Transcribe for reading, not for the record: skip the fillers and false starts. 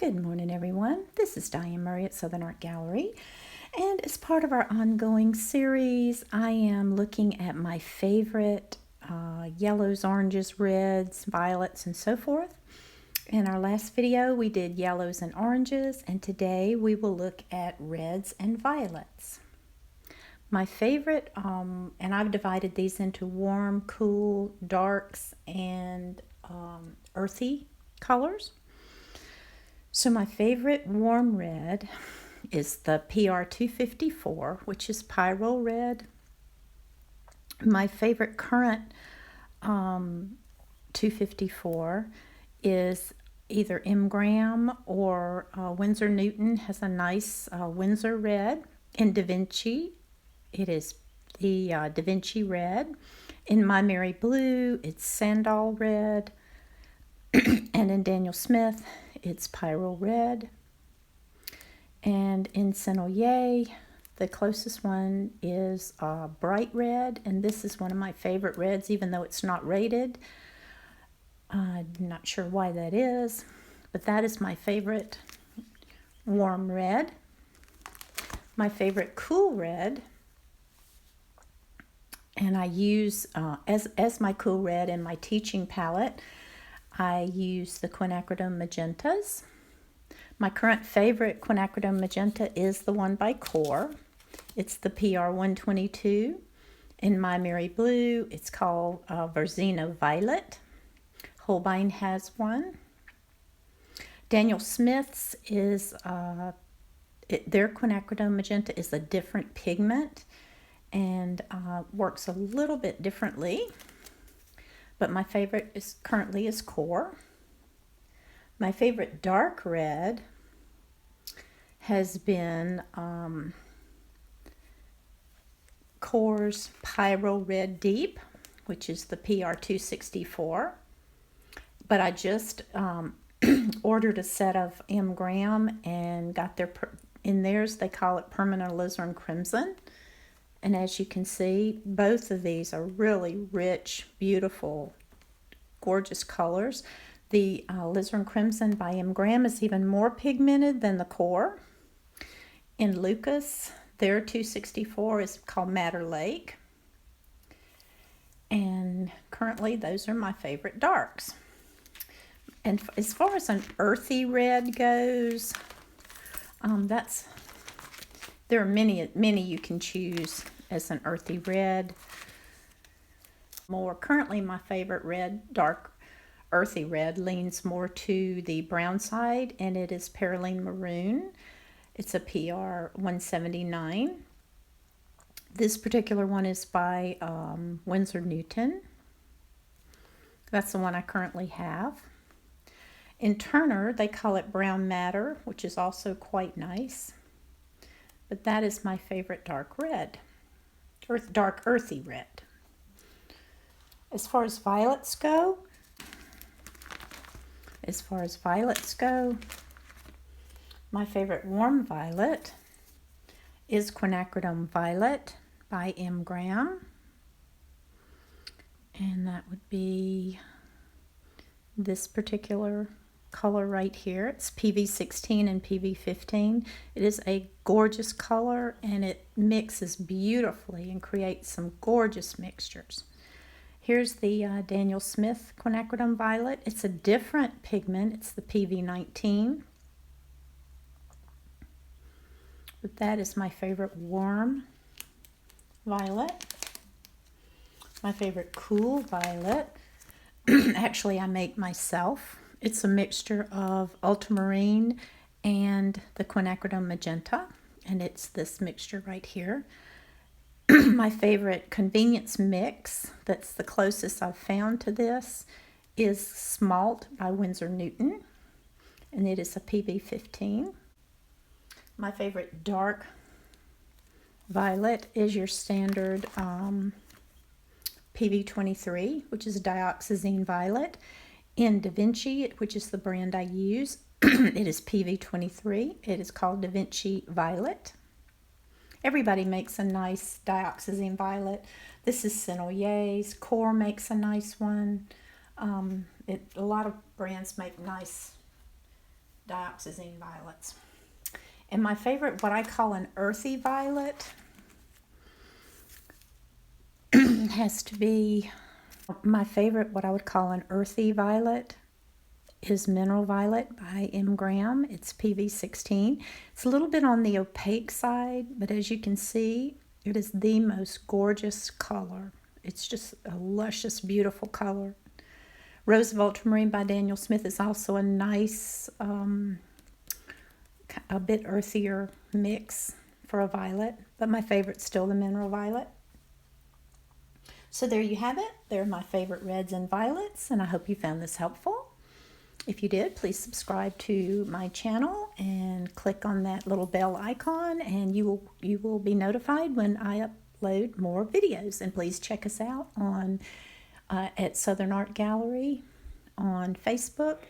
Good morning, everyone. This is Diane Murray at Southern Art Gallery, and as part of our ongoing series, I am looking at my favorite yellows, oranges, reds, violets, and so forth. In our last video, we did yellows and oranges, and today we will look at reds and violets. My favorite, and I've divided these into warm, cool, darks, and earthy colors. So my favorite warm red is the PR 254, which is Pyro Red. My favorite current 254 is either M. Graham or Winsor Newton has a nice Winsor Red. In Da Vinci, it is the Da Vinci Red. In My Merry Blue, it's Sandal Red. And in Daniel Smith, it's Pyro Red. And in Senoyer, the closest one is Bright Red, and this is one of my favorite reds, even though it's not rated. I'm not sure why that is, but that is my favorite warm red. My favorite cool red, and I use, as my cool red in my teaching palette, I use the quinacridone magentas. My current favorite quinacridone magenta is the one by Core. It's the PR 122. In My Merry Blue, it's called Verzino Violet. Holbein has one. Daniel Smith's is, their quinacridone magenta is a different pigment and works a little bit differently. But my favorite currently is Core. My favorite dark red has been Core's Pyro Red Deep, which is the PR 264. But I just ordered a set of M. Graham and got their, in theirs they call it Permanent Alizarin Crimson. And as you can see, both of these are really rich, beautiful, gorgeous colors. The Alizarin Crimson by M. Graham is even more pigmented than the Core. In Lucas, their 264 is called Madder Lake. And currently, those are my favorite darks. And as far as an earthy red goes, there are many you can choose as an earthy red. Currently my favorite red, dark earthy red, leans more to the brown side, and it is Perylene Maroon. It's a PR 179. This particular one is by Winsor Newton. That's the one I currently have. In Turner, they call it Brown Madder, which is also quite nice. But that is my favorite dark red, dark earthy red. As far as violets go, my favorite warm violet is Quinacridone Violet by M. Graham. And that would be this particular color right here. It's PV16 and PV15. It is a gorgeous color, and it mixes beautifully and creates some gorgeous mixtures. Here's the Daniel Smith Quinacridone Violet. It's a different pigment. It's the PV19. But that is my favorite warm violet. My favorite cool violet, actually I make myself. It's a mixture of ultramarine and the quinacridone magenta, and it's this mixture right here. My favorite convenience mix, that's the closest I've found to this, is Smalt by Winsor Newton, and it is a PV15. My favorite dark violet is your standard PV23, which is a dioxazine violet. In Da Vinci, which is the brand I use, it is PV23. It is called Da Vinci Violet. Everybody makes a nice dioxazine violet. This is Senoyer's. Core makes a nice one. A lot of brands make nice dioxazine violets. And my favorite, what I call an earthy violet, has to be, my favorite, what I would call an earthy violet, is Mineral Violet by M. Graham. It's PV16. It's a little bit on the opaque side, but as you can see, it is the most gorgeous color. It's just a luscious, beautiful color. Rose of Ultramarine by Daniel Smith is also a nice, a bit earthier mix for a violet, but my favorite's still the Mineral Violet. So there you have it. They're my favorite reds and violets, and I hope you found this helpful. If you did, please subscribe to my channel and click on that little bell icon, and you will be notified when I upload more videos. And please check us out on at Southern Art Gallery on Facebook